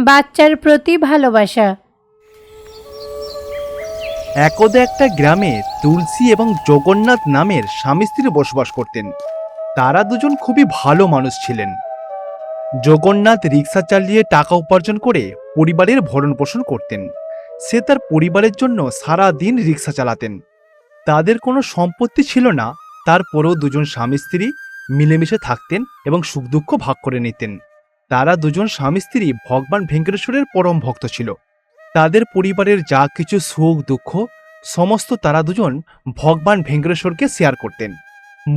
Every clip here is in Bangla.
বাচ্চার প্রতি ভালোবাসা। একদা একটা গ্রামে তুলসী এবং জগন্নাথ নামের স্বামী স্ত্রী বসবাস করতেন। তারা দুজন খুবই ভালো মানুষ ছিলেন। জগন্নাথ রিক্সা চালিয়ে টাকা উপার্জন করে পরিবারের ভরণ পোষণ করতেন। সে তার পরিবারের জন্য সারা দিন রিক্সা চালাতেন। তাদের কোনো সম্পত্তি ছিল না, তারপরেও দুজন স্বামী স্ত্রী মিলেমিশে থাকতেন এবং সুখ দুঃখ ভাগ করে নিতেন। তারা দুজন স্বামী স্ত্রী ভগবান ভেঙ্কটেশ্বরের পরম ভক্ত ছিল। তাদের পরিবারের যা কিছু সুখ দুঃখ সমস্ত তারা দুজন ভগবান ভেঙ্কটেশ্বরকে শেয়ার করতেন।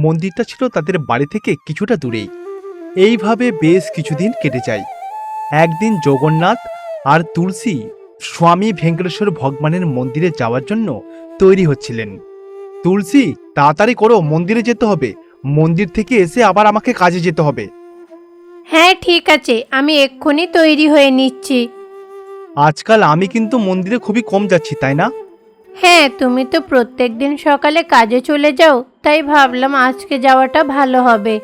মন্দিরটা ছিল তাদের বাড়ি থেকে কিছুটা দূরেই। এইভাবে বেশ কিছুদিন কেটে যায়। একদিন জগন্নাথ আর তুলসী স্বামী ভেঙ্কটেশ্বর ভগবানের মন্দিরে যাওয়ার জন্য তৈরি হচ্ছিলেন। তুলসী, তাড়াতাড়ি করো, মন্দিরে যেতে হবে। মন্দির থেকে এসে আবার আমাকে কাজে যেতে হবে। হ্যাঁ ঠিক আছে, আমি এক্ষুনি তৈরি হয়ে নিচ্ছি। আজকাল আমি কিন্তু মন্দিরে খুবই কম যাচ্ছি, তাই না? হ্যাঁ, তুমি তো প্রত্যেক দিন সকালে কাজে চলে যাও, তাই ভাবলাম আজকে যাওয়াটা ভালো হবে।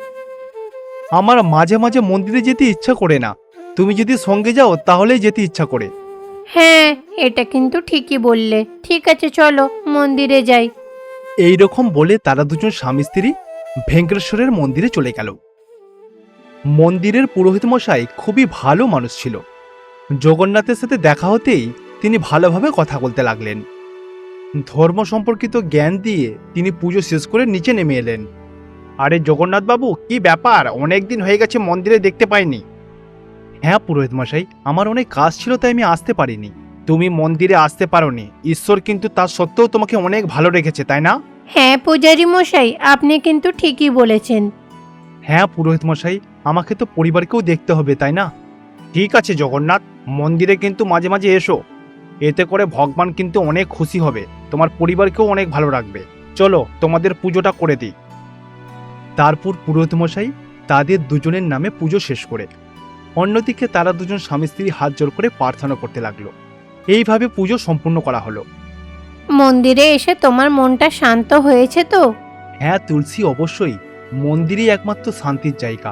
আমার মাঝে মাঝে মন্দিরে যেতে ইচ্ছা করে না। তুমি যদি সঙ্গে যাও তাহলেই যেতে ইচ্ছা করে। হ্যাঁ, এটা কিন্তু ঠিকই বললে। ঠিক আছে, চলো মন্দিরে যাই। এই রকম বলে তারা দুজন স্বামী স্ত্রী ভেঙ্কটেশ্বরের মন্দিরে চলে গেল। মন্দিরের পুরোহিত মশাই খুবই ভালো মানুষ ছিল। জগন্নাথের সাথে দেখা হতেই তিনি ভালোভাবে কথা বলতে লাগলেন। ধর্ম সম্পর্কিত জ্ঞান দিয়ে তিনি পুজো শেষ করে নিচে নেমে এলেন। আরে জগন্নাথ বাবু, কি ব্যাপার? অনেক দিন হয়ে গেছে মন্দিরে দেখতে পাইনি। হ্যাঁ পুরোহিত মশাই, আমার অনেক কাজ ছিল তাই আমি আসতে পারিনি। তুমি মন্দিরে আসতে পারোনি, ঈশ্বর কিন্তু তার সত্ত্বেও তোমাকে অনেক ভালো রেখেছে, তাই না? হ্যাঁ পূজারী মশাই, আপনি কিন্তু ঠিকই বলেছেন। হ্যাঁ পুরোহিত মশাই, আমাকে তো পরিবারকেও দেখতে হবে, তাই না? ঠিক আছে জগন্নাথ, মন্দিরে কিন্তু মাঝে মাঝে এসো। এতে করে ভগবান কিন্তু অনেক খুশি হবে, তোমার পরিবারকেও অনেক ভালো রাখবে। চলো তোমাদের পুজোটা করে দিই। তারপর পুরোহিত মশাই তাদের দুজনের নামে পুজো শেষ করে অন্যদিকে তারা দুজন স্বামী স্ত্রী হাত জোড় করে প্রার্থনা করতে লাগলো। এইভাবে পুজো সম্পূর্ণ করা হলো। মন্দিরে এসে তোমার মনটা শান্ত হয়েছে তো? হ্যাঁ তুলসী, অবশ্যই। মন্দিরই একমাত্র শান্তির জায়গা।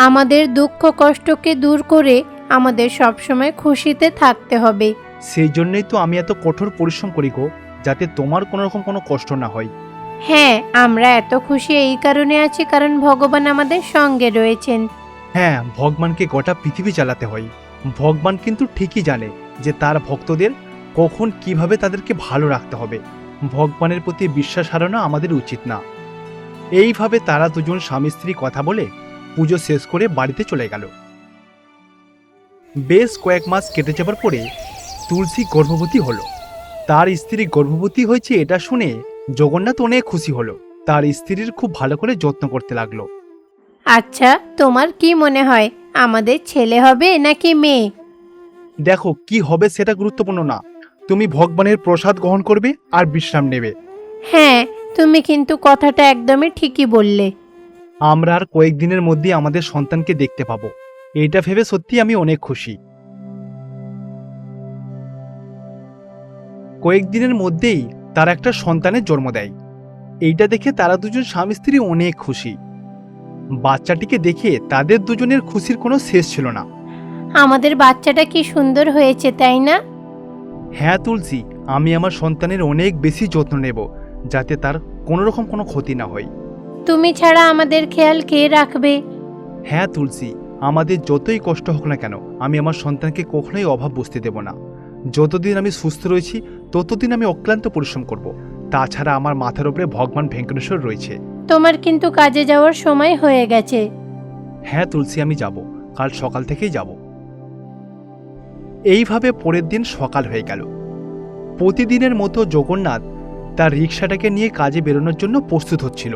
আমাদের দুঃখ কষ্টকে দূর করে আমাদের সবসময় খুশিতে থাকতে হবে। সেই জন্যই তো আমি এত কঠোর পরিশ্রম করি গো, যাতে তোমার কোনো রকম কোনো কষ্ট না হয়। হ্যাঁ, আমরা এত খুশি এই কারণে আছি কারণ ভগবান আমাদের সঙ্গে রয়েছেন। হ্যাঁ, ভগবানকে গোটা পৃথিবী চালাতে হয়। ভগবান কিন্তু ঠিকই জানে যে তার ভক্তদের কখন কিভাবে তাদেরকে ভালো রাখতে হবে। ভগবানের প্রতি বিশ্বাস হারানো আমাদের উচিত না। এইভাবে তারা দুজন স্বামী স্ত্রী কথা বলে পুজো শেষ করে বাড়িতে চলে গেল। বেশ কয়েক মাস কেটে যাবার পরে তুলসী গর্ভবতী হলো। তার স্ত্রী গর্ভবতী হয়েছে এটা শুনে জগন্নাথ অনেক খুশি হলো। তার স্ত্রীর খুব ভালো করে যত্ন করতে লাগলো। আচ্ছা, তোমার কি মনে হয় আমাদের ছেলে হবে নাকি মেয়ে? দেখো, কি হবে সেটা গুরুত্বপূর্ণ না। তুমি ভগবানের প্রসাদ গ্রহণ করবে আর বিশ্রাম নেবে। হ্যাঁ, তুমি কিন্তু কথাটা একদমই ঠিকই বললে। আমরা আর কয়েকদিনের মধ্যে আমাদের সন্তানকে দেখতে পাবো, এইটা ভেবে সত্যি আমি অনেক খুশি। কয়েকদিনের মধ্যেই তার একটা সন্তানের জন্ম দেয়। এইটা দেখে তারা দুজন স্বামী স্ত্রী অনেক খুশি। বাচ্চাটিকে দেখে তাদের দুজনের খুশির কোনো শেষ ছিল না। আমাদের বাচ্চাটা কি সুন্দর হয়েছে, তাই না? হ্যাঁ তুলসী, আমি আমার সন্তানের অনেক বেশি যত্ন নেব, যাতে তার কোনো রকম কোনো ক্ষতি না হয়। তুমি ছাড়া আমাদের খেয়াল কে রাখবে? হ্যাঁ তুলসী, আমাদের যতই কষ্ট হোক না কেন, আমি আমার সন্তানকে কখনোই অভাব বুঝতে দেব না। যতদিন আমি সুস্থ রয়েছি ততদিন আমি অক্লান্ত পরিশ্রম করব। তাছাড়া আমার মাথার উপরে ভগবান ভেঙ্কটেশ্বর রয়েছে। তোমার কিন্তু কাজে যাওয়ার সময় হয়ে গেছে। হ্যাঁ তুলসী, আমি যাব, কাল সকাল থেকেই যাব। এইভাবে পরের দিন সকাল হয়ে গেল। প্রতিদিনের মতো জগন্নাথ তার রিক্সাটাকে নিয়ে কাজে বেরোনোর জন্য প্রস্তুত হচ্ছিল।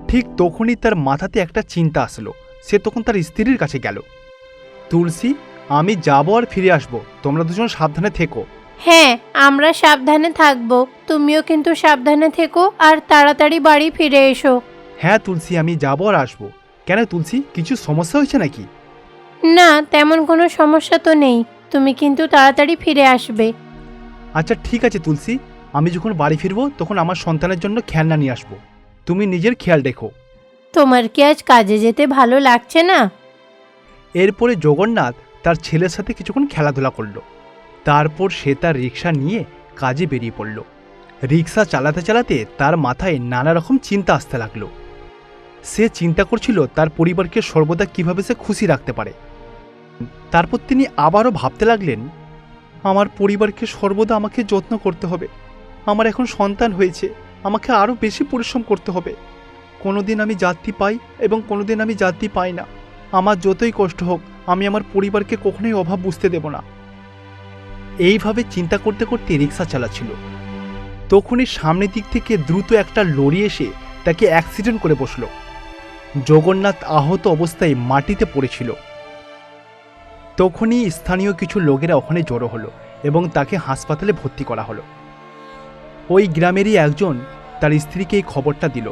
ঠিক তখনই তার মাথাতে একটা চিন্তা আসলো। সে তখন তার স্ত্রীর কাছে গেল। তুলসী, আমি যাব আর ফিরে আসবো, তোমরা দুজন সাবধানে থেকো। হ্যাঁ, আমরা সাবধানে থাকবো, তুমিও কিন্তু সাবধানে থেকো আর তাড়াতাড়ি বাড়ি ফিরে এসো। হ্যাঁ তুলসী, আমি যাব আর আসবো। কেন তুলসী, কিছু সমস্যা হয়েছে নাকি? না, তেমন কোনো সমস্যা তো নেই, তুমি কিন্তু তাড়াতাড়ি ফিরে আসবে। আচ্ছা ঠিক আছে তুলসী, আমি যখন বাড়ি ফিরবো তখন আমার সন্তানের জন্য খেলনা নিয়ে আসবো। তুমি নিজের খেয়াল রেখো। তোমার কি আজ কাজে যেতে ভালো লাগছে না? এরপরে জগন্নাথ তার ছেলের সাথে কিছুক্ষণ খেলাধুলা করলো। তারপর সে তার রিক্সা নিয়ে কাজে বেরিয়ে পড়ল। রিক্সা চালাতে চালাতে তার মাথায় নানা রকম চিন্তা আসতে লাগলো। সে চিন্তা করছিল তার পরিবারকে সর্বদা কিভাবে সে খুশি রাখতে পারে। তারপর তিনি আবারও ভাবতে লাগলেন, আমার পরিবারকে সর্বদা আমাকে যত্ন করতে হবে। আমার এখন সন্তান হয়েছে, আমাকে আরও বেশি পরিশ্রম করতে হবে। কোনোদিন আমি যাত্রী পাই এবং কোনোদিন আমি যাত্রী পাই না। আমার যতই কষ্ট হোক, আমি আমার পরিবারকে কখনোই অভাব বুঝতে দেব না। এইভাবে চিন্তা করতে করতে রিক্সা চালাচ্ছিল। তখনই সামনের দিক থেকে দ্রুত একটা লরি এসে তাকে অ্যাক্সিডেন্ট করে বসল। জগন্নাথ আহত অবস্থায় মাটিতে পড়েছিল। তখনই স্থানীয় কিছু লোকেরা ওখানে জড়ো হলো এবং তাকে হাসপাতালে ভর্তি করা হলো। ওই গ্রামেরই একজন তার স্ত্রীকে এই খবরটা দিল।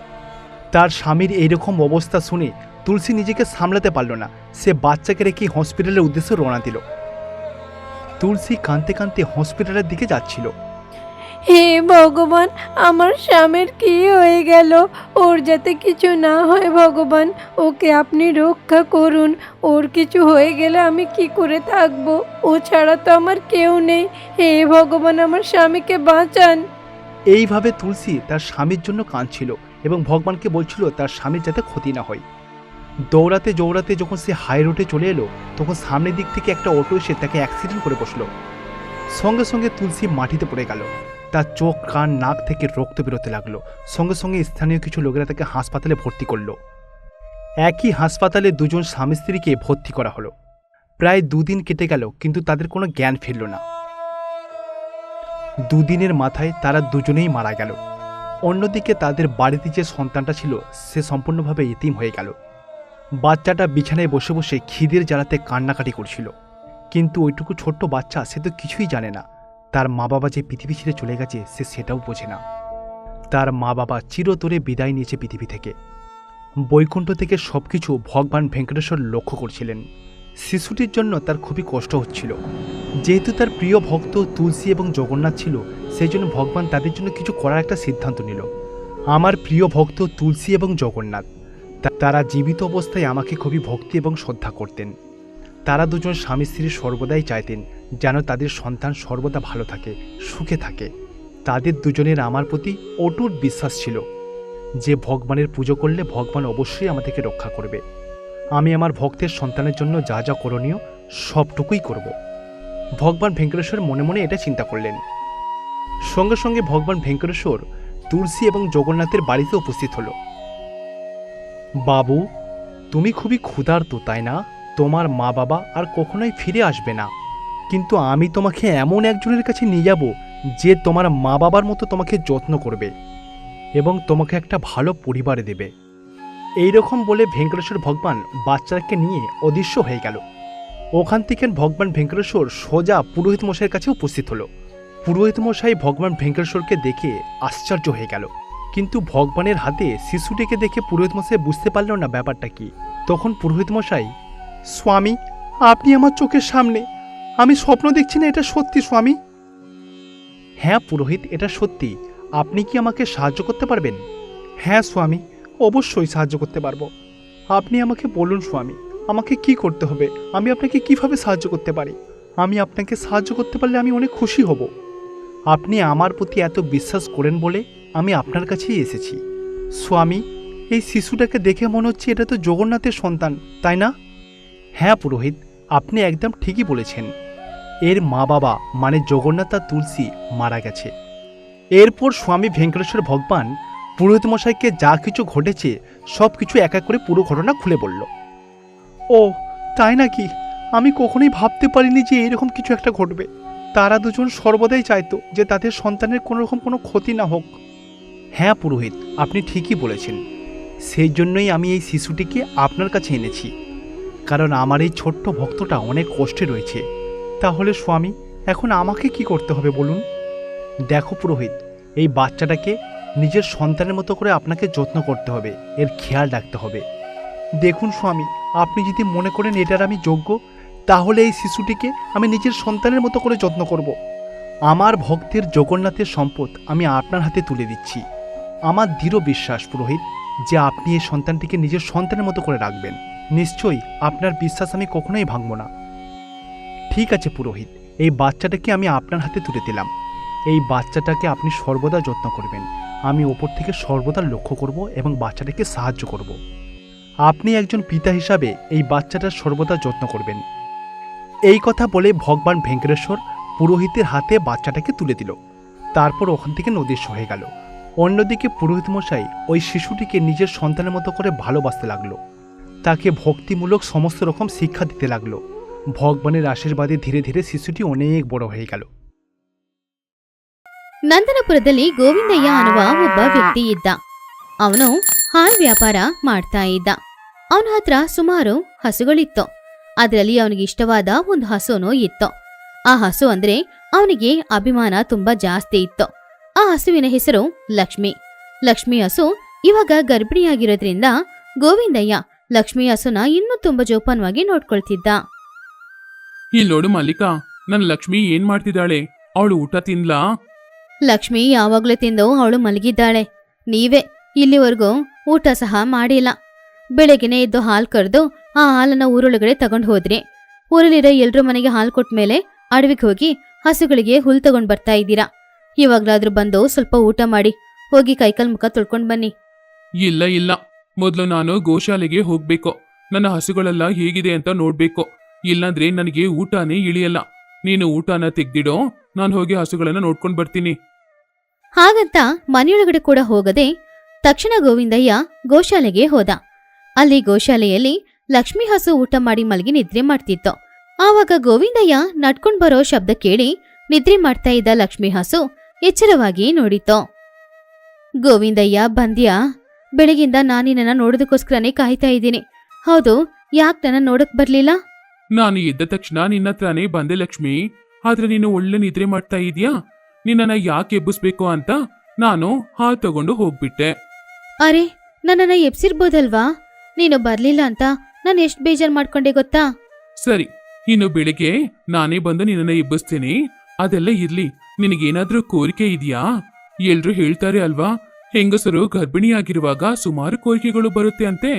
তার স্বামীর এইরকম অবস্থা শুনে তুলসী নিজেকে সামলাতে পারল না। সে বাচ্চাকে রেখে হসপিটালের উদ্দেশ্যে রওনা দিল। তুলসী কাঁদতে কাঁদতে হসপিটালের দিকে যাচ্ছিল। হে ভগবান, আমার স্বামীর কি হয়ে গেল? ওর যাতে কিছু না হয় ভগবান, ওকে আপনি রক্ষা করুন। ওর কিছু হয়ে গেলে আমি কি করে থাকবো? ও ছাড়া তো আমার কেউ নেই। হে ভগবান, আমার স্বামীকে বাঁচান। এইভাবে তুলসী তার স্বামীর জন্য কাঁদছিল এবং ভগবানকে বলছিল তার স্বামীর যাতে ক্ষতি না হয়। দৌড়াতে দৌড়াতে যখন সে হাই রোডে চলে এলো, তখন সামনের দিক থেকে একটা অটো এসে তাকে অ্যাক্সিডেন্ট করে বসলো। সঙ্গে সঙ্গে তুলসী মাটিতে পড়ে গেল। তার চোখ, কান, নাক থেকে রক্ত বেরোতে লাগলো। সঙ্গে সঙ্গে স্থানীয় কিছু লোকেরা তাকে হাসপাতালে ভর্তি করলো। একই হাসপাতালে দুজন স্বামী স্ত্রীকে ভর্তি করা হলো। প্রায় 2 দিন কেটে গেল, কিন্তু তাদের কোনো জ্ঞান ফিরল না। 2 দিনের মাথায় তারা দুজনেই মারা গেল। অন্যদিকে তাদের বাড়িতে যে সন্তানটা ছিল সে সম্পূর্ণভাবে ইতিম হয়ে গেল। বাচ্চাটা বিছানায় বসে বসে খিদের জ্বালাতে কান্নাকাটি করছিল। কিন্তু ওইটুকু ছোট্ট বাচ্চা, সে তো কিছুই জানে না। তার মা বাবা যে পৃথিবী ছেড়ে চলে গেছে সে সেটাও বোঝে না। তার মা বাবা চিরতরে বিদায় নিয়েছে পৃথিবী থেকে। বৈকুণ্ঠ থেকে সবকিছু ভগবান ভেঙ্কটেশ্বর লক্ষ্য করছিলেন। শিশুটির জন্য তার খুবই কষ্ট হচ্ছিল। যেহেতু তার প্রিয় ভক্ত তুলসী এবং জগন্নাথ ছিল, সেই জন্য ভগবান তাদের জন্য কিছু করার একটা সিদ্ধান্ত নিল। আমার প্রিয় ভক্ত তুলসী এবং জগন্নাথ, তারা জীবিত অবস্থায় আমাকে খুবই ভক্তি এবং শ্রদ্ধা করতেন। তারা দুজন স্বামী স্ত্রী সর্বদাই চাইতেন যেন তাদের সন্তান সর্বদা ভালো থাকে, সুখে থাকে। তাদের দুজনের আমার প্রতি অটুট বিশ্বাস ছিল যে ভগবানের পুজো করলে ভগবান অবশ্যই আমাদেরকে রক্ষা করবে। আমি আমার ভক্তের সন্তানের জন্য যা যা করণীয় সবটুকুই করব। ভগবান ভেঙ্কটেশ্বর মনে মনে এটা চিন্তা করলেন। সঙ্গে সঙ্গে ভগবান ভেঙ্কটেশ্বর তুলসী এবং জগন্নাথের বাড়িতে উপস্থিত হল। বাবু, তুমি খুবই ক্ষুধার্ত, তাই না? তোমার মা বাবা আর কখনোই ফিরে আসবে না, কিন্তু আমি তোমাকে এমন একজনের কাছে নিয়ে যাব যে তোমার মা বাবার মতো তোমাকে যত্ন করবে এবং তোমাকে একটা ভালো পরিবারে দেবে। এইরকম বলে ভেঙ্কটেশ্বর ভগবান বাচ্চাকে নিয়ে অদৃশ্য হয়ে গেল। ওখান থেকে ভগবান ভেঙ্কটেশ্বর সোজা পুরোহিত মশাইয়ের কাছে উপস্থিত হলো। পুরোহিত মশাই ভগবান ভেঙ্কটেশ্বরকে দেখে আশ্চর্য হয়ে গেল, কিন্তু ভগবানের হাতে শিশুটিকে দেখে পুরোহিত মশাই বুঝতে পারল না ব্যাপারটা কি। তখন পুরোহিত মশাই, স্বামী, আপনি আমার চোখের সামনে, আমি স্বপ্ন দেখছি না, এটা সত্যি স্বামী? হ্যাঁ পুরোহিত, এটা সত্যি। আপনি কি আমাকে সাহায্য করতে পারবেন? হ্যাঁ স্বামী, অবশ্যই সাহায্য করতে পারবো। আপনি আমাকে বলুন স্বামী, আমাকে কি করতে হবে? আমি আপনাকে কিভাবে সাহায্য করতে পারি? আমি আপনাকে সাহায্য করতে পারলে আমি অনেক খুশি হব। আপনি আমার প্রতি এত বিশ্বাস করেন বলে আমি আপনার কাছেই এসেছি। স্বামী, এই শিশুটাকে দেখে মনে হচ্ছে এটা তো জগন্নাথের সন্তান, তাই না? হ্যাঁ পুরোহিত, আপনি একদম ঠিকই বলেছেন। এর মা বাবা মানে জগন্নাথ আর তুলসী মারা গেছে। এরপর স্বামী ভেঙ্কটেশ্বর ভগবান পুরোহিত মশাইকে যা কিছু ঘটেছে সব কিছু এক এক করে পুরো ঘটনা খুলে বলল। ও তাই নাকি? আমি কখনোই ভাবতে পারিনি যে এরকম কিছু একটা ঘটবে। তারা দুজন সর্বদাই চাইতো যে তাদের সন্তানের কোনোরকম কোনো ক্ষতি না হোক। হ্যাঁ পুরোহিত, আপনি ঠিকই বলেছেন। সেই জন্যই আমি এই শিশুটিকে আপনার কাছে এনেছি, কারণ আমার এই ছোট্ট ভক্তটা অনেক কষ্টে রয়েছে। তাহলে স্বামী, এখন আমাকে কি করতে হবে বলুন? দেখো পুরোহিত, এই বাচ্চাটাকে নিজের সন্তানের মতো করে আপনাকে যত্ন করতে হবে, এর খেয়াল রাখতে হবে। দেখুন স্বামী, আপনি যদি মনে করেন এটার আমি যোগ্য, তাহলে এই শিশুটিকে আমি নিজের সন্তানের মতো করে যত্ন করব। আমার ভক্তের জগন্নাথের সম্পদ আমি আপনার হাতে তুলে দিচ্ছি। আমার দৃঢ় বিশ্বাস পুরোহিত যে আপনি এই সন্তানটিকে নিজের সন্তানের মতো করে রাখবেন। নিশ্চয়ই আপনার বিশ্বাস আমি কখনোই ভাঙব না। ঠিক আছে পুরোহিত, এই বাচ্চাটাকে আমি আপনার হাতে তুলে দিলাম। এই বাচ্চাটাকে আপনি সর্বদা যত্ন করবেন। আমি ওপর থেকে সর্বদা লক্ষ্য করব এবং বাচ্চাটাকে সাহায্য করব। আপনি একজন পিতা হিসাবে এই বাচ্চাটার সর্বদা যত্ন করবেন। এই কথা বলে ভগবান ভেঙ্কটেশ্বর পুরোহিতের হাতে বাচ্চাটাকে তুলে দিল। তারপর ওখান থেকে নদীর হয়ে গেল। অন্যদিকে পুরোহিত মশাই ওই শিশুটিকে নিজের সন্তানের মতো করে ভালোবাসতে লাগলো। তাকে ভক্তিমূলক সমস্ত রকম শিক্ষা দিতে লাগলো। ভগবানের আশীর্বাদে ধীরে ধীরে শিশুটি অনেক বড় হয়ে গেল। ನಂದನಪುರದಲ್ಲಿ ಗೋವಿಂದಯ್ಯ ಅನ್ನುವ ಒಬ್ಬ ವ್ಯಕ್ತಿ ಇದ್ದ. ಅವನು ಹಾಲ್ ವ್ಯಾಪಾರ ಮಾಡ್ತಾ ಇದ್ದ. ಅವನ ಹತ್ರ ಸುಮಾರು ಹಸುಗಳಿತ್ತು. ಅದರಲ್ಲಿ ಅವನಿಗೆ ಇಷ್ಟವಾದ ಒಂದು ಹಸುನೂ ಇತ್ತು. ಆ ಹಸು ಅಂದ್ರೆ ಅವನಿಗೆ ಅಭಿಮಾನ ತುಂಬಾ ಜಾಸ್ತಿ ಇತ್ತು. ಆ ಹಸುವಿನ ಹೆಸರು ಲಕ್ಷ್ಮಿ. ಲಕ್ಷ್ಮಿ ಹಸು ಇವಾಗ ಗರ್ಭಿಣಿಯಾಗಿರೋದ್ರಿಂದ ಗೋವಿಂದಯ್ಯ ಲಕ್ಷ್ಮಿ ಹಸುನ ಇನ್ನೂ ತುಂಬಾ ಜೋಪಾನವಾಗಿ ನೋಡ್ಕೊಳ್ತಿದ್ದ. ಇಲ್ಲಿ ನೋಡು ಮಲ್ಲಿಕಾ, ನನ್ನ ಲಕ್ಷ್ಮಿ ಏನ್ ಮಾಡ್ತಿದ್ದಾಳೆ? ಅವಳು ಊಟ ತಿನ್ಲಾ? ಲಕ್ಷ್ಮಿ ಯಾವಾಗ್ಲೂ ತಿಂದು ಅವಳು ಮಲಗಿದ್ದಾಳೆ. ನೀವೇ ಇಲ್ಲಿವರೆಗೂ ಊಟ ಸಹ ಮಾಡಿಲ್ಲ. ಬೆಳಗ್ಗೆನೆ ಎದ್ದು ಹಾಲು ಕರೆದು ಆ ಹಾಲನ್ನ ಊರೊಳಗಡೆ ತಗೊಂಡು ಹೋದ್ರಿ. ಊರಲ್ಲಿರೋ ಎಲ್ರೂ ಮನೆಗೆ ಹಾಲು ಕೊಟ್ಮೇಲೆ ಅಡವಿಗೆ ಹೋಗಿ ಹಸುಗಳಿಗೆ ಹುಲ್ ತಗೊಂಡ್ ಬರ್ತಾ ಇದ್ದೀರಾ. ಇವಾಗ್ಲಾದ್ರೂ ಬಂದು ಸ್ವಲ್ಪ ಊಟ ಮಾಡಿ ಹೋಗಿ ಕೈಕಾಲ್ ಮುಖ ತೊಳ್ಕೊಂಡ್ ಬನ್ನಿ. ಇಲ್ಲ ಇಲ್ಲ, ಮೊದಲು ನಾನು ಗೋಶಾಲೆಗೆ ಹೋಗ್ಬೇಕು. ನನ್ನ ಹಸುಗಳೆಲ್ಲ ಹೇಗಿದೆ ಅಂತ ನೋಡ್ಬೇಕು. ಇಲ್ಲಾಂದ್ರೆ ನನಗೆ ಊಟನೇ ಇಳಿಯಲ್ಲ. ನೀನು ಊಟನ ತೆಗ್ದಿಡೋ, ನಾನು ಹೋಗಿ ಹಸುಗಳನ್ನ ನೋಡ್ಕೊಂಡ್ ಬರ್ತೀನಿ. ಹಾಗಂತ ಮನೆಯೊಳಗಡೆ ಕೂಡ ಹೋಗದೆ ತಕ್ಷಣ ಗೋವಿಂದಯ್ಯ ಗೋಶಾಲೆಗೆ ಹೋದ. ಅಲ್ಲಿ ಗೋಶಾಲೆಯಲ್ಲಿ ಲಕ್ಷ್ಮಿ ಹಸು ಊಟ ಮಾಡಿ ಮಲಗಿ ನಿದ್ರೆ ಮಾಡ್ತಿತ್ತು. ಆವಾಗ ಗೋವಿಂದಯ್ಯ ನಡ್ಕೊಂಡ್ ಬರೋ ಶಬ್ದ ಕೇಳಿ ನಿದ್ರೆ ಮಾಡ್ತಾ ಇದ್ದ ಲಕ್ಷ್ಮಿ ಹಸು ಎಚ್ಚರವಾಗಿ ನೋಡಿತು. ಗೋವಿಂದಯ್ಯ, ಬಂದ್ಯಾ? ಬೆಳಗಿಂದ ನಾನಿನ್ನ ನೋಡೋದಕ್ಕೋಸ್ಕರನೇ ಕಾಯ್ತಾ ಇದ್ದೀನಿ. ಹೌದು, ಯಾಕೆ ನನ್ನ ನೋಡಕ್ ಬರ್ಲಿಲ್ಲ? ನಾನು ಎದ್ದ ತಕ್ಷಣ ನಿನ್ನ ಹತ್ರನೇ ಬಂದೆ ಲಕ್ಷ್ಮಿ. ಆದ್ರೆ ನೀನು ಒಳ್ಳೆ ನಿದ್ರೆ ಮಾಡ್ತಾ ಇದೀಯಾ? ನಿನ್ನನ್ನ ಯಾಕೆ ಎಬ್ಬಿಸ್ಬೇಕು ಅಂತ ನಾನು ಹಾಲು ತಗೊಂಡು ಹೋಗ್ಬಿಟ್ಟೆ. ಅರೆ, ನನ್ನನ್ನ ಎಬ್ಸಿರ್ಬೋದಲ್ವಾ? ನೀನು ಬರ್ಲಿಲ್ಲ ಅಂತ ನಾನು ಎಷ್ಟ್ ಬೇಜಾರ್ ಮಾಡ್ಕೊಂಡೆ ಗೊತ್ತಾ? ಸರಿ, ಇನ್ನು ಬೆಳಿಗ್ಗೆ ನಾನೇ ಬಂದು ನಿನ್ನನ್ನ ಎಬ್ಬಿಸ್ತೀನಿ. ಅದೆಲ್ಲ ಇರ್ಲಿ, ನಿನಗೇನಾದ್ರೂ ಕೋರಿಕೆ ಇದೆಯಾ? ಎಲ್ರೂ ಹೇಳ್ತಾರೆ ಅಲ್ವಾ, ಹೆಂಗಸರು ಗರ್ಭಿಣಿಯಾಗಿರುವಾಗ ಸುಮಾರು ಕೋರಿಕೆಗಳು ಬರುತ್ತೆ ಅಂತೆ.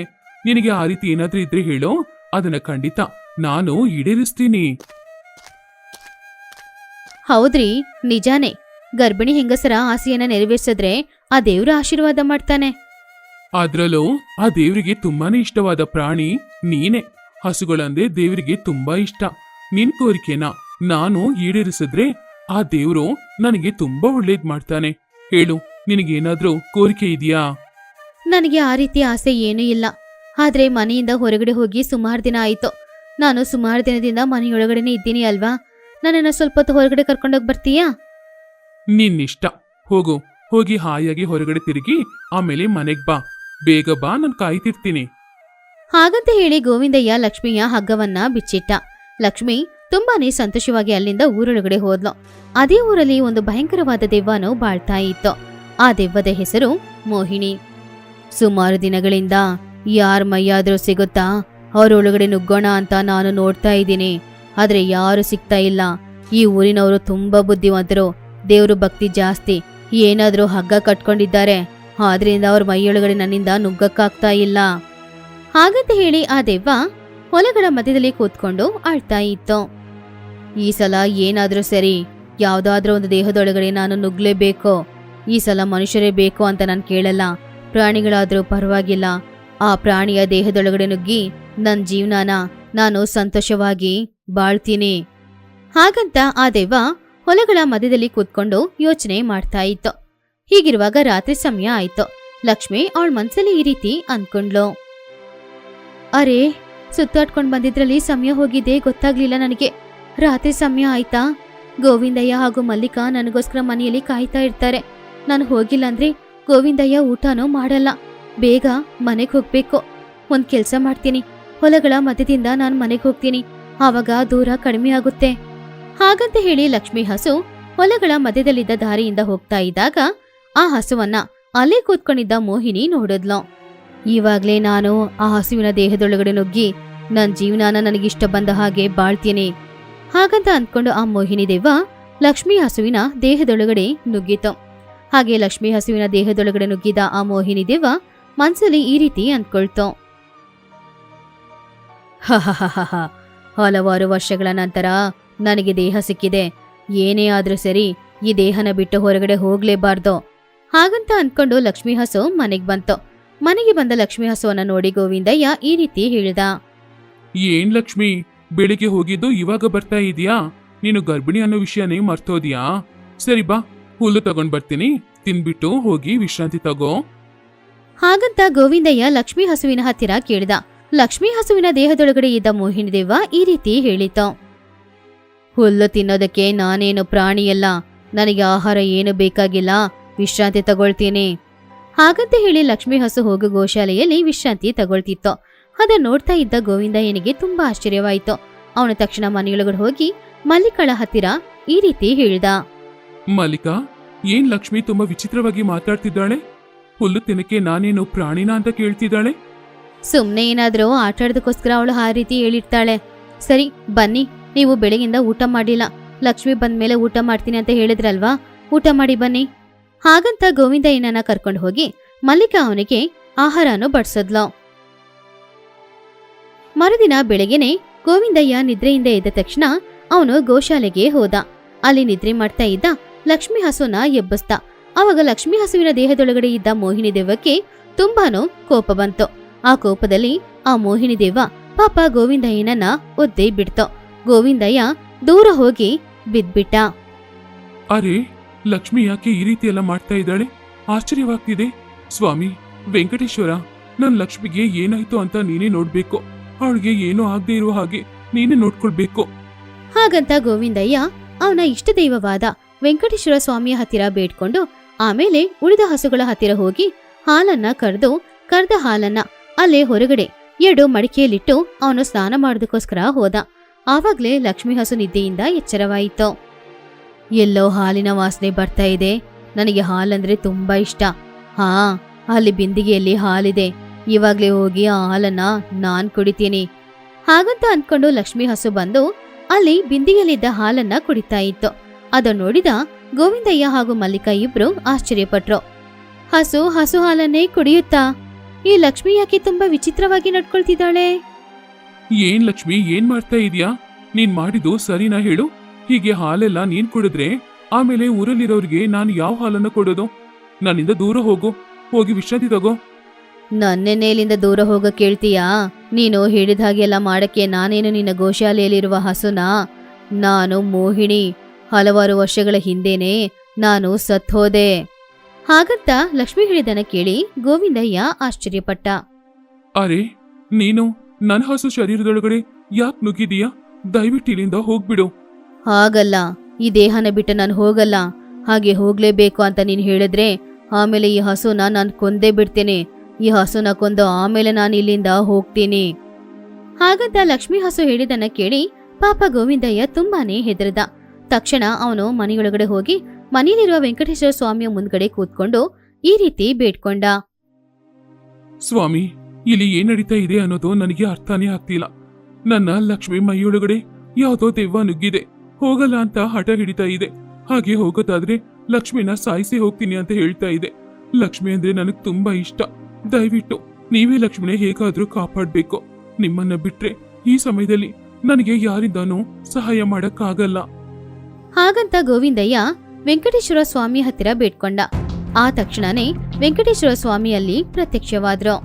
ನಿನಗೆ ಆ ರೀತಿ ಏನಾದ್ರೂ ಇದ್ರೆ ಹೇಳೋ, ಅದನ್ನ ಖಂಡಿತ ನಾನು ಈಡೇರಿಸ್ತೀನಿ. ಹೌದ್ರಿ, ನಿಜಾನೇ. ಗರ್ಭಿಣಿ ಹೆಂಗಸರ ಆಸೆಯನ್ನ ನೆರವೇರಿಸಿದ್ರೆ ಆ ದೇವ್ರ ಆಶೀರ್ವಾದ ಮಾಡ್ತಾನೆ. ಅದ್ರಲ್ಲೂ ಆ ದೇವರಿಗೆ ತುಂಬಾನೇ ಇಷ್ಟವಾದ ಪ್ರಾಣಿ ನೀನೆ. ಹಸುಗಳಂದ್ರೆ ದೇವರಿಗೆ ತುಂಬಾ ಇಷ್ಟ. ನಿನ್ ಕೋರಿಕೆನ ನಾನು ಈಡೇರಿಸಿದ್ರೆ ಆ ದೇವ್ರು ನನಗೆ ತುಂಬಾ ಒಳ್ಳೇದ್ ಮಾಡ್ತಾನೆ. ಹೇಳು, ನಿನಗೇನಾದ್ರೂ ಕೋರಿಕೆ ಇದೆಯಾ? ನನಗೆ ಆ ರೀತಿ ಆಸೆ ಏನೂ ಇಲ್ಲ. ಆದ್ರೆ ಮನೆಯಿಂದ ಹೊರಗಡೆ ಹೋಗಿ ಸುಮಾರು ದಿನ ಆಯ್ತು. ನಾನು ಸುಮಾರು ದಿನದಿಂದ ಮನೆಯೊಳಗಡೆನೆ ಇದ್ದೀನಿ ಅಲ್ವಾ? ನನ್ನನ್ನ ಸ್ವಲ್ಪ ಹೊತ್ತು ಹೊರಗಡೆ ಕರ್ಕೊಂಡೋಗಿ ಬರ್ತೀಯಾ? ನಿನ್ನಿಷ್ಟ. ಹೋಗು, ಹೋಗಿ ಹಾಯಾಗಿ ಹೊರಗಡೆ ತಿರುಗಿ ಆಮೇಲೆ ಮನೆಗ್ ಬಾ. ಬೇಗ ಬಾ, ನಾನು ಕಾಯ್ತಿರ್ತೀನಿ. ಹಾಗಂತ ಹೇಳಿ ಗೋವಿಂದಯ್ಯ ಲಕ್ಷ್ಮಿಯ ಹಗ್ಗವನ್ನ ಬಿಚ್ಚಿಟ್ಟ. ಲಕ್ಷ್ಮಿ ತುಂಬಾನೇ ಸಂತೋಷವಾಗಿ ಅಲ್ಲಿಂದ ಊರೊಳಗಡೆ ಹೋದ್ಲು. ಅದೇ ಊರಲ್ಲಿ ಒಂದು ಭಯಂಕರವಾದ ದೆವ್ವನು ಬಾಳ್ತಾ ಇತ್ತು. ಆ ದೆವ್ವದ ಹೆಸರು ಮೋಹಿನಿ. ಸುಮಾರು ದಿನಗಳಿಂದ ಯಾರ ಮೈಯಾದ್ರೂ ಸಿಗುತ್ತಾ ಅವರೊಳಗಡೆ ನುಗ್ಗೋಣ ಅಂತ ನಾನು ನೋಡ್ತಾ ಇದ್ದೀನಿ. ಆದ್ರೆ ಯಾರು ಸಿಗ್ತಾ ಇಲ್ಲ. ಈ ಊರಿನವರು ತುಂಬಾ ಬುದ್ಧಿವಂತರು, ದೇವ್ರ ಭಕ್ತಿ ಜಾಸ್ತಿ. ಏನಾದ್ರೂ ಹಗ್ಗ ಕಟ್ಕೊಂಡಿದ್ದಾರೆ, ಆದ್ರಿಂದ ಅವ್ರ ಮೈಯೊಳಗಡೆ ನನ್ನಿಂದ ನುಗ್ಗಕ್ಕಾಗ್ತಾ ಇಲ್ಲ. ಹಾಗಂತ ಹೇಳಿ ಆ ದೆವ್ವ ಹೊಲಗಳ ಮಧ್ಯದಲ್ಲಿ ಕೂತ್ಕೊಂಡು ಅಳ್ತಾ ಇತ್ತು. ಈ ಸಲ ಏನಾದ್ರೂ ಸರಿ, ಯಾವ್ದಾದ್ರೂ ಒಂದು ದೇಹದೊಳಗಡೆ ನಾನು ನುಗ್ಲೇಬೇಕು. ಈ ಸಲ ಮನುಷ್ಯರೇ ಬೇಕು ಅಂತ ನಾನು ಕೇಳಲ್ಲ. ಪ್ರಾಣಿಗಳಾದ್ರೂ ಪರವಾಗಿಲ್ಲ. ಆ ಪ್ರಾಣಿಯ ದೇಹದೊಳಗಡೆ ನುಗ್ಗಿ ನನ್ನ ಜೀವನಾನ ನಾನು ಸಂತೋಷವಾಗಿ ಬಾಳ್ತೀನಿ. ಹಾಗಂತ ಆ ದೆವ್ವ ಹೊಲಗಳ ಮಧ್ಯದಲ್ಲಿ ಕೂತ್ಕೊಂಡು ಯೋಚನೆ ಮಾಡ್ತಾ ಇತ್ತು. ಹೀಗಿರುವಾಗ ರಾತ್ರಿ ಸಮಯ ಆಯ್ತು. ಲಕ್ಷ್ಮಿ ಅವಳ ಮನ್ಸಲ್ಲಿ ಈ ರೀತಿ ಅನ್ಕೊಂಡ್ಲು. ಅರೆ, ಸುತ್ತಾಡ್ಕೊಂಡ್ ಬಂದಿದ್ರಲ್ಲಿ ಸಮಯ ಹೋಗಿದ್ದೆ ಗೊತ್ತಾಗ್ಲಿಲ್ಲ ನನಗೆ. ರಾತ್ರಿ ಸಮಯ ಆಯ್ತಾ? ಗೋವಿಂದಯ್ಯ ಹಾಗೂ ಮಲ್ಲಿಕಾ ನನಗೋಸ್ಕರ ಮನೆಯಲ್ಲಿ ಕಾಯ್ತಾ ಇರ್ತಾರೆ. ನಾನು ಹೋಗಿಲ್ಲ ಅಂದ್ರೆ ಗೋವಿಂದಯ್ಯ ಊಟನೂ ಮಾಡಲ್ಲ. ಬೇಗ ಮನೆಗೆ ಹೋಗ್ಬೇಕು. ಒಂದ್ ಕೆಲ್ಸ ಮಾಡ್ತೀನಿ, ಹೊಲಗಳ ಮಧ್ಯದಿಂದ ನಾನು ಮನೆಗೆ ಹೋಗ್ತೀನಿ. ಆವಾಗ ದೂರ ಕಡಿಮೆ ಆಗುತ್ತೆ. ಹಾಗಂತ ಹೇಳಿ ಲಕ್ಷ್ಮಿ ಹಸು ಹೊಲಗಳ ಮಧ್ಯದಲ್ಲಿದ್ದ ದಾರಿಯಿಂದ ಹೋಗ್ತಾ ಇದ್ದಾಗ ಆ ಹಸುವನ್ನ ಅಲ್ಲೇ ಕೂತ್ಕೊಂಡಿದ್ದ ಮೋಹಿನಿ ನೋಡಿದ್ಲು. ಇವಾಗ್ಲೇ ನಾನು ಆ ಹಸುವಿನ ದೇಹದೊಳಗಡೆ ನುಗ್ಗಿ ನನ್ ಜೀವನಾನ ನನಗಿಷ್ಟ ಬಂದ ಹಾಗೆ ಬಾಳ್ತೀನಿ. ಹಾಗಂತ ಅಂದ್ಕೊಂಡು ಆ ಮೋಹಿನಿ ದೆವ್ವ ಲಕ್ಷ್ಮಿ ಹಸುವಿನ ದೇಹದೊಳಗಡೆ ನುಗ್ಗಿತು. ಹಾಗೆ ಲಕ್ಷ್ಮಿ ಹಸುವಿನ ದೇಹದೊಳಗಡೆ ನುಗ್ಗಿದ ಆ ಮೋಹಿನಿ ದೆವ್ವ ಮನ್ಸಲ್ಲಿ ಈ ರೀತಿ ಅಂದ್ಕೊಳ್ತು. ಹಲವಾರು ವರ್ಷಗಳ ನಂತರ ನನಗೆ ದೇಹ ಸಿಕ್ಕಿದೆ, ಏನೇ ಆದ್ರೂ ಸರಿ ಈ ದೇಹನ ಬಿಟ್ಟು ಹೊರಗಡೆ ಹೋಗ್ಲೇಬಾರ್ದು. ಹಾಗಂತ ಅಂದ್ಕೊಂಡು ಲಕ್ಷ್ಮೀ ಹಸು ಮನೆಗ್ ಬಂತು. ಮನೆಗೆ ಬಂದ ಲಕ್ಷ್ಮೀ ಹಸುವನ್ನ ನೋಡಿ ಗೋವಿಂದಯ್ಯ ಈ ರೀತಿ ಹೇಳ್ದ. ಏನ್ ಲಕ್ಷ್ಮಿ, ಬೆಳಿಗ್ಗೆ ಹೋಗಿದ್ದು ಇವಾಗ ಬರ್ತಾ ಇದೀಯಾ? ನೀನು ಗರ್ಭಿಣಿ ಅನ್ನೋ ವಿಷಯನೇ ಮರ್ತೋದ್ಯಾ? ಸರಿ ಬಾ, ಹುಲ್ಲು ತಗೊಂಡ್ ಬರ್ತೀನಿ, ತಿನ್ಬಿಟ್ಟು ಹೋಗಿ ವಿಶ್ರಾಂತಿ ತಗೋ. ಹಾಗಂತ ಗೋವಿಂದಯ್ಯ ಲಕ್ಷ್ಮೀ ಹಸುವಿನ ಹತ್ತಿರ ಕೇಳಿದ. ಲಕ್ಷ್ಮೀ ಹಸುವಿನ ದೇಹದೊಳಗಡೆ ಇದ್ದ ಮೋಹಿನಿ ದೆವ್ವ ಈ ರೀತಿ ಹೇಳಿತು. ಹುಲ್ಲು ತಿನ್ನೋದಕ್ಕೆ ನಾನೇನು ಪ್ರಾಣಿಯಲ್ಲ, ನನಗೆ ಆಹಾರ ಏನು ಬೇಕಾಗಿಲ್ಲ, ವಿಶ್ರಾಂತಿ ತಗೊಳ್ತೀನಿ. ಹಾಗಂತ ಹೇಳಿ ಲಕ್ಷ್ಮೀ ಹಸು ಹೋಗು ಗೋಶಾಲೆಯಲ್ಲಿ ವಿಶ್ರಾಂತಿ ತಗೊಳ್ತಿತ್ತು. ಅದನ್ನ ನೋಡ್ತಾ ಇದ್ದ ಗೋವಿಂದಯ್ಯನಿಗೆ ತುಂಬಾ ಆಶ್ಚರ್ಯವಾಯಿತು. ಅವನು ತಕ್ಷಣ ಮನೆಯೊಳಗಡೆ ಹೋಗಿ ಮಲ್ಲಿಕಳ ಹತ್ತಿರ ಈ ರೀತಿ ಹೇಳ್ದ. ಮಲ್ಲಿಕಾ, ಏನ್ ಲಕ್ಷ್ಮಿ ತುಂಬಾ ವಿಚಿತ್ರವಾಗಿ ಮಾತಾಡ್ತಿದ್ದಾಳೆ? ಹುಲ್ಲು ತಿನ್ನಕ್ಕೆ ನಾನೇನು ಪ್ರಾಣಿನ ಅಂತ ಕೇಳ್ತಿದ್ದಾಳೆ? ಸುಮ್ನೆ ಏನಾದ್ರೂ ಆಟಾಡೋದಕ್ಕೋಸ್ಕರ ಅವಳು ಆ ರೀತಿ ಹೇಳಿರ್ತಾಳೆ. ಸರಿ ಬನ್ನಿ, ನೀವು ಬೆಳಗಿಂದ ಊಟ ಮಾಡಿಲ್ಲ, ಲಕ್ಷ್ಮಿ ಬಂದ್ಮೇಲೆ ಊಟ ಮಾಡ್ತೀನಿ ಅಂತ ಹೇಳಿದ್ರಲ್ವಾ, ಊಟ ಮಾಡಿ ಬನ್ನಿ. ಹಾಗಂತ ಗೋವಿಂದಯ್ಯನನ್ನ ಕರ್ಕೊಂಡು ಹೋಗಿ ಮಲ್ಲಿಕಾ ಅವನಿಗೆ ಆಹಾರನು ಬಡಿಸಿದ್ಲು. ಮರುದಿನ ಬೆಳಗ್ಗೆನೆ ಗೋವಿಂದಯ್ಯ ನಿದ್ರೆಯಿಂದ ಎದ್ದ ತಕ್ಷಣ ಅವನು ಗೋಶಾಲೆಗೆ ಹೋದ. ಅಲ್ಲಿ ನಿದ್ರೆ ಮಾಡ್ತಾ ಇದ್ದ ಲಕ್ಷ್ಮೀ ಹಸುನ ಎಬ್ಬಿಸ್ದ. ಅವಾಗ ಲಕ್ಷ್ಮೀ ಹಸುವಿನ ದೇಹದೊಳಗಡೆ ಇದ್ದ ಮೋಹಿನಿ ದೆವ್ವಕ್ಕೆ ತುಂಬಾನು ಕೋಪ ಬಂತು. ಆ ಕೋಪದಲ್ಲಿ ಆ ಮೋಹಿನಿ ದೆವ್ವ ಪಾಪ ಗೋವಿಂದಯ್ಯನನ್ನ ಒದ್ದೇ ಬಿಡ್ತು. ಗೋವಿಂದಯ್ಯ ದೂರ ಹೋಗಿ ಬಿದ್ಬಿಟ್ಟ. ಅರೆ, ಲಕ್ಷ್ಮಿ ಯಾಕೆ ಈ ರೀತಿ ಎಲ್ಲ ಮಾಡ್ತಾ ಇದ್ದಾಳೆ? ಆಶ್ಚರ್ಯವಾಗ್ತಿದೆ. ಸ್ವಾಮಿ ವೆಂಕಟೇಶ್ವರ, ನನ್ ಲಕ್ಷ್ಮಿಗೆ ಏನಾಯ್ತು ಅಂತ ನೀನೇ ನೋಡ್ಬೇಕು. ಅವಳಿಗೆ ಏನೂ ಆಗದೆ ಇರುವ ಹಾಗೆ ನೀನೇ ನೋಡ್ಕೊಳ್ಬೇಕು. ಹಾಗಂತ ಗೋವಿಂದಯ್ಯ ಅವನ ಇಷ್ಟ ದೈವವಾದ ವೆಂಕಟೇಶ್ವರ ಸ್ವಾಮಿಯ ಹತ್ತಿರ ಬೇಡ್ಕೊಂಡು ಆಮೇಲೆ ಉಳಿದ ಹಸುಗಳ ಹತ್ತಿರ ಹೋಗಿ ಹಾಲನ್ನ ಕರ್ದ ಹಾಲನ್ನ ಅಲ್ಲೇ ಹೊರಗಡೆ 2 ಮಡಿಕೆಯಲ್ಲಿಟ್ಟು ಅವನು ಸ್ನಾನ ಮಾಡೋದಕ್ಕೋಸ್ಕರ ಹೋದ. ಆವಾಗ್ಲೇ ಲಕ್ಷ್ಮೀ ಹಸು ನಿದ್ದೆಯಿಂದ ಎಚ್ಚರವಾಯಿತು. ಎಲ್ಲೋ ಹಾಲಿನ ವಾಸನೆ ಬರ್ತಾ ಇದೆ, ನನಗೆ ಹಾಲಂದ್ರೆ ತುಂಬಾ ಇಷ್ಟ. ಹಾ, ಅಲ್ಲಿ ಬಿಂದಿಗೆಯಲ್ಲಿ ಹಾಲಿದೆ, ಇವಾಗ್ಲೇ ಹೋಗಿ ಆ ಹಾಲನ್ನ ನಾನ್ ಕುಡಿತೀನಿ. ಹಾಗಂತ ಅಂದ್ಕೊಂಡು ಲಕ್ಷ್ಮೀ ಹಸು ಬಂದು ಅಲ್ಲಿ ಬಿಂದಿಗೆಯಲ್ಲಿದ್ದ ಹಾಲನ್ನ ಕುಡಿತಾ ಇತ್ತು. ಅದನ್ನು ನೋಡಿದ ಗೋವಿಂದಯ್ಯ ಹಾಗೂ ಮಲ್ಲಿಕಾ ಇಬ್ರು ಆಶ್ಚರ್ಯಪಟ್ರು. ಹಸು ಹಾಲನ್ನೇ ಕುಡಿಯುತ್ತಾ? ಈ ಲಕ್ಷ್ಮಿ ಯಾಕೆ ತುಂಬಾ ವಿಚಿತ್ರವಾಗಿ ನಡ್ಕೊಳ್ತಿದ್ದಾಳೆ? ಏನ್ ಲಕ್ಷ್ಮಿ, ಏನ್ ಮಾಡ್ತಾ ಇದೀಯಾ? ನೀನ್ ಮಾಡಿದ್ದು ಸರಿನಾ ಹೇಳು? ಹೀಗೆ ಹಾಲೆಲ್ಲ ನೀನ್ ಕುಡಿದ್ರೆ ಆಮೇಲೆ ಊರಲ್ಲಿರೋರ್ಗೆ ನಾನು ಯಾವ ಹಾಲನ್ನ ಕೊಡೋದು? ನನ್ನಿಂದ ದೂರ ಹೋಗಿ ವಿಶ್ರಾಂತಿ ತಗೋ. ನನ್ನೆನ್ನೇಲಿಂದ ದೂರ ಹೋಗ ಕೇಳ್ತೀಯಾ? ನೀನು ಹೇಳಿದ ಹಾಗೆಲ್ಲ ಮಾಡಕ್ಕೆ ನಾನೇನು ನಿನ್ನ ಗೋಶಾಲೆಯಲ್ಲಿರುವ ಹಸುನಾ? ನಾನು ಮೋಹಿನಿ. ಹಲವಾರು ವರ್ಷಗಳ ಹಿಂದೆನೆ ನಾನು ಸತ್ತೋದೆ. ಹಾಗಂತ ಲಕ್ಷ್ಮಿ ಹೇಳಿದನ ಕೇಳಿ ಗೋವಿಂದಯ್ಯ ಆಶ್ಚರ್ಯಪಟ್ಟ. ಅರೆ, ನೀನು ನನ್ನ ಹಸು ಶರೀರದೊಳಗಡೆ ಯಾಕೆ ನುಗ್ಗಿದೀಯಾ? ದಯವಿಟ್ಟು ಇಲ್ಲಿಂದ ಹೋಗ್ಬಿಡು. ಹಾಗಲ್ಲ, ಈ ದೇಹನ ಬಿಟ್ಟು ನಾನು ಹೋಗಲ್ಲ. ಹಾಗೆ ಹೋಗ್ಲೇಬೇಕು ಅಂತ ನೀನ್ ಹೇಳಿದ್ರೆ ಆಮೇಲೆ ಈ ಹಸುನ ನಾನು ಕೊಂದೇ ಬಿಡ್ತೇನೆ. ಈ ಹಸುನ ಕೊಂದು ಆಮೇಲೆ ನಾನು ಇಲ್ಲಿಂದ ಹೋಗ್ತೀನಿ. ಹಾಗಂತ ಲಕ್ಷ್ಮೀ ಹಸು ಹೇಳಿದನ್ನ ಕೇಳಿ ಪಾಪ ಗೋವಿಂದಯ್ಯ ತುಂಬಾನೇ ಹೆದರ್ದ. ತಕ್ಷಣ ಅವನು ಮನೆಯೊಳಗಡೆ ಹೋಗಿ ಮನೆಯಲ್ಲಿರುವ ವೆಂಕಟೇಶ್ವರ ಸ್ವಾಮಿಯ ಮುಂದ್ಗಡೆ ಕೂತ್ಕೊಂಡು ಈ ರೀತಿ ಬೇಡ್ಕೊಂಡ. ಸ್ವಾಮಿ, ಇಲ್ಲಿ ಏನ್ ನಡೀತಾ ಇದೆ ಅನ್ನೋದು ನನಗೆ ಅರ್ಥನೇ ಆಗ್ತಿಲ್ಲ. ನನ್ನ ಲಕ್ಷ್ಮಿ ಮೈಯೊಳಗಡೆ ಯಾವುದೋ ದೆವ್ವ ನುಗ್ಗಿದೆ, ಹೋಗಲ್ಲ ಅಂತ ಹಠ ಹಿಡಿತಾ ಇದೆ. ಹಾಗೆ ಹೋಗೋದಾದ್ರೆ ಲಕ್ಷ್ಮಿನ ಸಾಯಿಸಿ ಹೋಗ್ತೀನಿ ಅಂತ ಹೇಳ್ತಾ ಇದೆ. ಲಕ್ಷ್ಮಿ ಅಂದ್ರೆ ನನಗ್ ತುಂಬಾ ಇಷ್ಟ. ದಯವಿಟ್ಟು ನೀವೇ ಲಕ್ಷ್ಮಿನ ಹೇಗಾದ್ರೂ ಕಾಪಾಡ್ಬೇಕು. ನಿಮ್ಮನ್ನ ಬಿಟ್ರೆ ಈ ಸಮಯದಲ್ಲಿ ನನಗೆ ಯಾರಿಂದಾನೂ ಸಹಾಯ ಮಾಡಕ್ಕಾಗಲ್ಲ. ಹಾಗಂತ ಗೋವಿಂದಯ್ಯ ವೆಂಕಟೇಶ್ವರ ಸ್ವಾಮಿ ಹತ್ತಿರ ಬೇಡ್ಕೊಂಡ. ಆ ತಕ್ಷಣನೇ ವೆಂಕಟೇಶ್ವರ ಸ್ವಾಮಿ ಅಲ್ಲಿ ಪ್ರತ್ಯಕ್ಷವಾದ್ರು.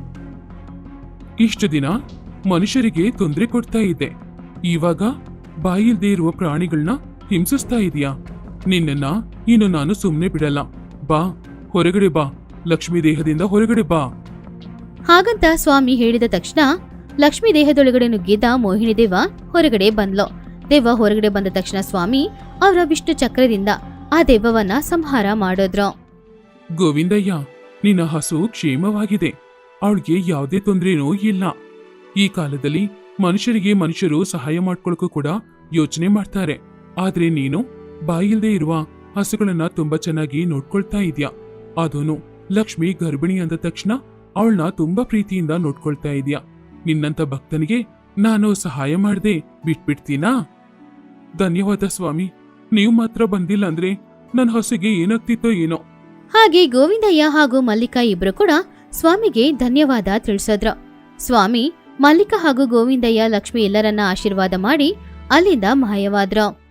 ಇಷ್ಟು ದಿನ ಮನುಷ್ಯರಿಗೆ ತೊಂದರೆ ಕೊಡ್ತಾ ಇದ್ದೆ, ಇವಾಗ ಬಾಯಿಲ್ದೇ ಇರುವ ಪ್ರಾಣಿಗಳನ್ನ ಹಿಂಸಿಸ್ತಾ ಇದೀಯಾ? ನಿನ್ನನ್ನ ಇನ್ನು ನಾನು ಸುಮ್ನೆ ಬಿಡಲ್ಲ. ಬಾ, ಹೊರಗಡೆ ಬಾ, ಲಕ್ಷ್ಮಿ ದೇಹದಿಂದ ಹೊರಗಡೆ ಬಾ. ಹಾಗಂತ ಸ್ವಾಮಿ ಹೇಳಿದ ತಕ್ಷಣ ಲಕ್ಷ್ಮಿ ದೇಹದೊಳಗಡೆ ನುಗ್ಗಿದ್ದ ಮೋಹಿನಿ ದೆವ್ವ ಹೊರಗಡೆ ಬಂದ್ಲು. ದೆವ್ವ ಹೊರಗಡೆ ಬಂದ ತಕ್ಷಣ ಸ್ವಾಮಿ ಅವರ ವಿಷ್ಣು ಚಕ್ರದಿಂದ ಆ ದೆವ್ವವನ್ನ ಸಂಹಾರ ಮಾಡಿದ್ರು. ಗೋವಿಂದಯ್ಯ, ನಿನ್ನ ಹಸು ಕ್ಷೇಮವಾಗಿದೆ. ಅವಳಿಗೆ ಯಾವುದೇ ತೊಂದರೆನೂ ಇಲ್ಲ. ಈ ಕಾಲದಲ್ಲಿ ಮನುಷ್ಯರು ಸಹಾಯ ಮಾಡ್ಕೊಳಕ್ಕೂ ಕೂಡ ಯೋಚನೆ ಮಾಡ್ತಾರೆ. ಆದ್ರೆ ನೀನು ಬಾಯಿಲ್ದೇ ಇರುವ ಹಸುಗಳನ್ನ ತುಂಬಾ ಚೆನ್ನಾಗಿ ನೋಡ್ಕೊಳ್ತಾ ಇದ್ಯಾ. ಅದೂನು ಲಕ್ಷ್ಮಿ ಗರ್ಭಿಣಿ ಅಂದ ತಕ್ಷಣ ಅವಳನ್ನ ತುಂಬಾ ಪ್ರೀತಿಯಿಂದ ನೋಡ್ಕೊಳ್ತಾ ಇದ್ಯಾ. ನಿನ್ನಂತ ಭಕ್ತನಿಗೆ ನಾನು ಸಹಾಯ ಮಾಡದೆ ಬಿಟ್ಬಿಡ್ತೀನಾ? ಧನ್ಯವಾದ ಸ್ವಾಮಿ. ನೀವು ಮಾತ್ರ ಬಂದಿಲ್ಲ ಅಂದ್ರೆ ನನ್ನ ಹಸುಗೆ ಏನಾಗ್ತಿತ್ತೋ ಏನೋ. ಹಾಗೆ ಗೋವಿಂದಯ್ಯ ಹಾಗೂ ಮಲ್ಲಿಕಾ ಇಬ್ರು ಕೂಡ ಸ್ವಾಮಿಗೆ ಧನ್ಯವಾದ ತಿಳಿಸಿದ್ರು. ಸ್ವಾಮಿ ಮಲ್ಲಿಕಾ ಹಾಗೂ ಗೋವಿಂದಯ್ಯ ಲಕ್ಷ್ಮಿ ಎಲ್ಲರನ್ನ ಆಶೀರ್ವಾದ ಮಾಡಿ ಅಲ್ಲಿಂದ ಮಾಯವಾದ್ರು.